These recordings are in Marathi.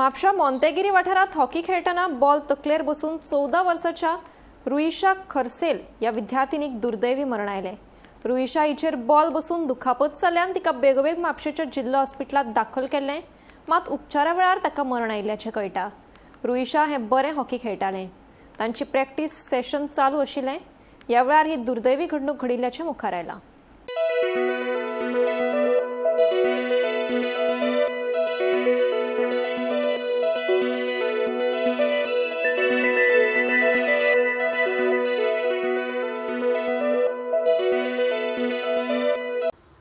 म्हापशा मोंतेगिरी वाठारात हॉकी खेळताना बॉल तकलेर बसून 14 वर्साच्या रुईशा खरसेल या विद्यार्थिनीक दुर्दैवी मरण आयले। रुईशा हिचेर बॉल बसून दुखापत जाल्ल्यान तिका बेगोबेग म्हापशेच्या जिल्हा हॉस्पिटलांत दाखल केल्लें, मात उपचारा वेळार ताका मरण आयिल्ल्याचें कळटा। रुईशा हे बरें हॉकी खेळटालें, तांची प्रॅक्टीस सेशन चालू आशिल्लें, ह्या वेळार ही दुर्दैवी घडणूक घडिल्ल्याचें मुखार आयलां।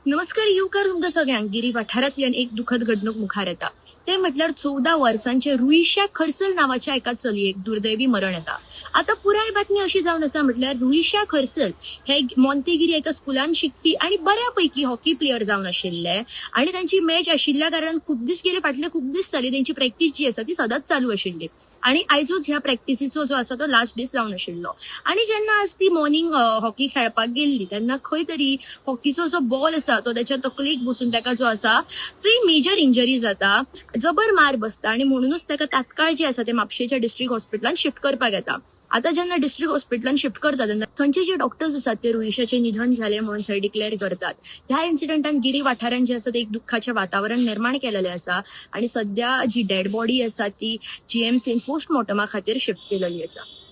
नमस्कार येवकार तुमकां सगळ्यांक। गिरी वाठारांतल्यान एक दुखद घडणूक मुखार येता, ते म्हटल्यार 14 वर्सांचे रुईशा खरसल नावाच्या एका चलयेक दुर्दैवी मरण येता। आता पुराय बातमी अशी जावन आसा म्हटल्यार रुईशा खरसल हे मोंतेगिरी एका स्कुलान शिकपी आणि बऱ्यापैकी हॉकी प्लेयर जावन आशिल्ले आणि तांची मॅच आशिल्ल्या कारणान खूब दीस गेले, फाटले खूब दीस जाले तांची प्रॅक्टीस जी आसा ती सदांच चालू आशिल्ली आणि आयजूच ह्या प्रॅक्टिसीचो जो आसा तो लास्ट दीस जावन आशिल्लो। आणि जेन्ना आज ती मॉर्निंग हॉकी खेळपाक गेल्ली तेन्ना खंय तरी हॉकीचो जो बॉल आसा तो त्याच्या तकलेक बसून ताका जो आसा ती मेजर इंजरी जाता, जबर मार बसता आणि म्हणूनच ताका तात्काळ जे आसा ते म्हापशेच्या डिस्ट्रिक्ट हॉस्पिटलान शिफ्ट करपाक येता। आता जेन्ना डिस्ट्रिक्ट हॉस्पिटलान शिफ्ट करता तेन्ना थंयचे जे डॉक्टर्स आसात ते रुईशाचे निधन झाले म्हणून थंय डिक्लेअर करतात। ह्या इन्सिडंटान गिरी वाठारान जे आसा ते एक दुःखाचे वातावरण निर्माण केलेले आसा आणि सध्या जी डेड बॉडी आसा ती GMCन पोस्टमॉर्टमा खातीर शिफ्ट केलेली आसा।